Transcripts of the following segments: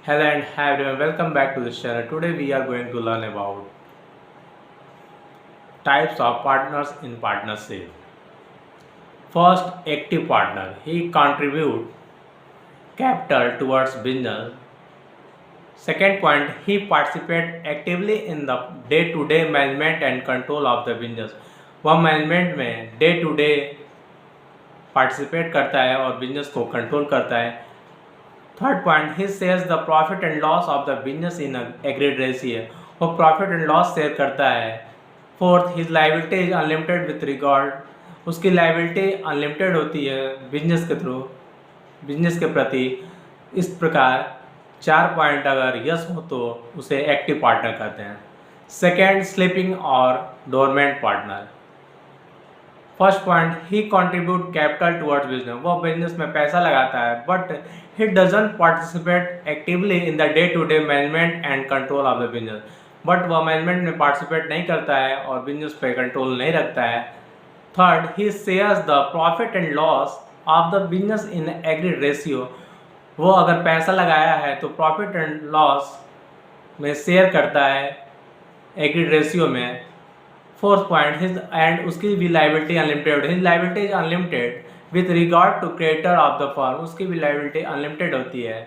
Hello and hi everyone, welcome back to this channel. Today we are going to learn about types of partners in partnership. First, active partner. He contribute capital towards business. Second point, he participate actively in the day-to-day management and control of the business. वह management में day to day participate करता है और business को control करता है. Third point, he shares the profit and loss of the business in agreed ratio. वो profit and loss share करता है. Fourth, his liability is unlimited with regard. उसकी लाइबिलिटी अनलिमिटेड होती है बिजनेस के थ्रू, बिजनेस के प्रति. इस प्रकार 4 पॉइंट अगर यस हो तो उसे एक्टिव पार्टनर कहते हैं. सेकेंड, स्लीपिंग और dormant partner. First point, he contribute capital towards business. वो बिजनेस में पैसा लगाता है but he doesn't participate actively in the day to day management and control of the business. But वह management में पार्टिसिपेट नहीं करता है और बिजनेस पे कंट्रोल नहीं रखता है. Third, he shares the profit and loss of the business in agreed ratio. वो अगर पैसा लगाया है तो प्रॉफिट एंड लॉस में शेयर करता है एग्रीड रेशियो में. फोर्थ पॉइंट, हिज एंड उसकी भी liability unlimited. His liability is unlimited with regard to creator of the firm. उसकी भी लाइबिलिटी अनलिमिटेड होती है.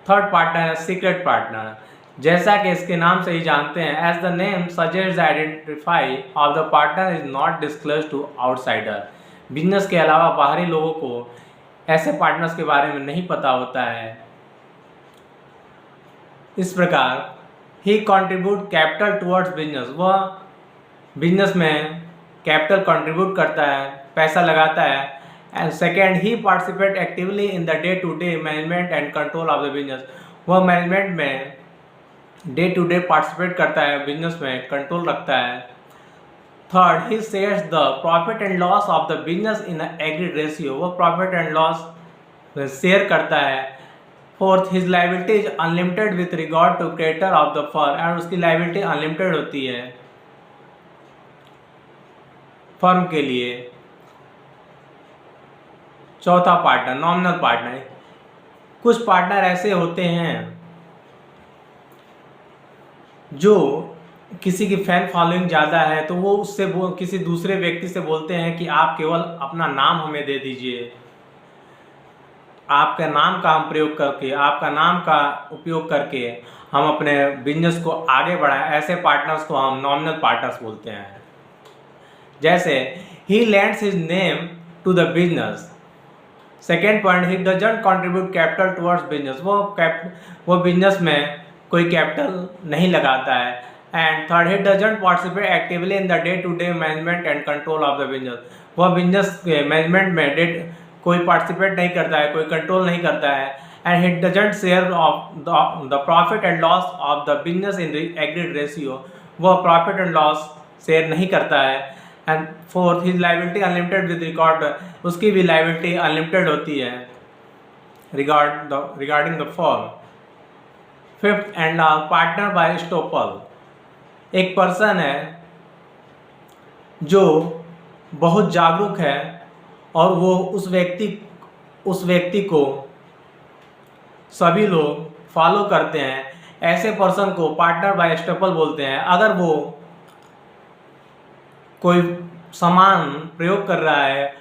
थर्ड पार्टनर है सीक्रेट पार्टनर. जैसा कि इसके नाम से ही जानते हैं, as the name suggest identify of the partner is not disclose to outsider. Business के अलावा बाहरी लोगों को ऐसे पार्टनर्स के बारे में नहीं पता होता है. इस प्रकार ही कॉन्ट्रीब्यूट कैपिटल टुवर्ड्स बिजनेस. वह बिजनेस में कैपिटल कंट्रीब्यूट करता है, पैसा लगाता है. And second, he participate actively in the day to day management and control of the business. वह मैनेजमेंट में डे टू डे पार्टिसिपेट करता है, बिजनेस में कंट्रोल रखता है. Third, he shares the profit and loss of the business in agreed ratio. वह profit and loss share करता है. Fourth, his liability is unlimited with regard to creator of the firm. And उसकी liability unlimited होती है firm के लिए. चौथा partner, nominal partner. कुछ पार्टनर ऐसे होते हैं जो किसी की फैन फॉलोइंग ज़्यादा है तो वो उससे किसी दूसरे व्यक्ति से बोलते हैं कि आप केवल अपना नाम हमें दे दीजिए, आपका नाम का हम प्रयोग करके, आपका नाम का उपयोग करके हम अपने बिजनेस को आगे बढ़ाएं. ऐसे पार्टनर्स को हम नॉमिनल पार्टनर्स बोलते हैं. जैसे he lends his name to the business. Second point, he doesn't contribute capital towards business. वो बिजनेस में कोई कैपिटल नहीं लगाता है. And third, he doesn't participate actively in the day to day management and control of the business. वह business के management में कोई पार्टिसिपेट नहीं करता है, कोई कंट्रोल नहीं करता है. And he doesn't share of the profit and loss of the business in agreed ratio. वह प्रॉफिट एंड लॉस शेयर नहीं करता है. And fourth, his liability unlimited with record. उसकी भी लाइबिलिटी अनलिमिटेड होती है regarding the firm. Fifth and partner by estoppel. एक person है जो बहुत जागरूक है और वो उस व्यक्ति को सभी लोग फॉलो करते हैं. ऐसे पर्सन को पार्टनर बाय स्टोपल बोलते हैं. अगर वो कोई सामान प्रयोग कर रहा है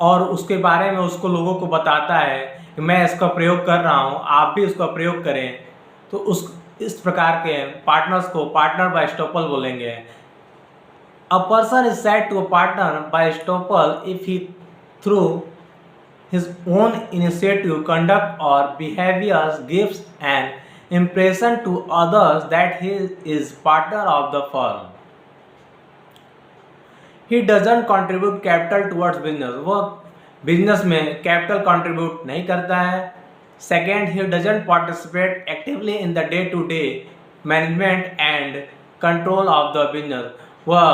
और उसके बारे में उसको लोगों को बताता है कि मैं इसका प्रयोग कर रहा हूँ, आप भी इसका प्रयोग करें, तो इस प्रकार के पार्टनर्स को पार्टनर बाय स्टोपल बोलेंगे. A person is said to a partner by estoppel if he through his own initiative, conduct or behaviors gives an impression to others that he is partner of the firm. He doesn't contribute capital towards business. वो business में capital contribute नहीं करता है. Second, he doesn't participate actively in the day to day management and control of the business. वह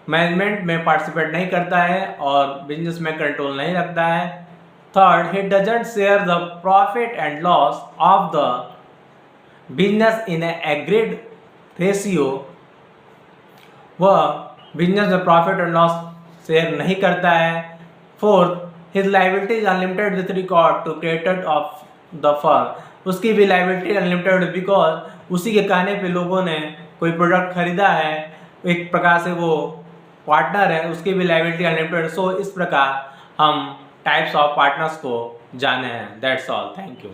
management में participate नहीं करता है और बिजनेस में कंट्रोल नहीं रखता है. Third, he doesn't share the profit and loss of the business in an agreed ratio. वह बिजनेस में प्रॉफिट एंड लॉस शेयर नहीं करता है. Fourth, his liability is unlimited with record to creator of the firm. उसकी भी liability unlimited, because उसी के कहने पे लोगों ने कोई प्रोडक्ट खरीदा है, एक प्रकार से वो पार्टनर है, उसकी भी लायबिलिटी अनलिमिटेड। सो इस प्रकार हम टाइप्स ऑफ पार्टनर्स को जाने हैं। That's all, thank you.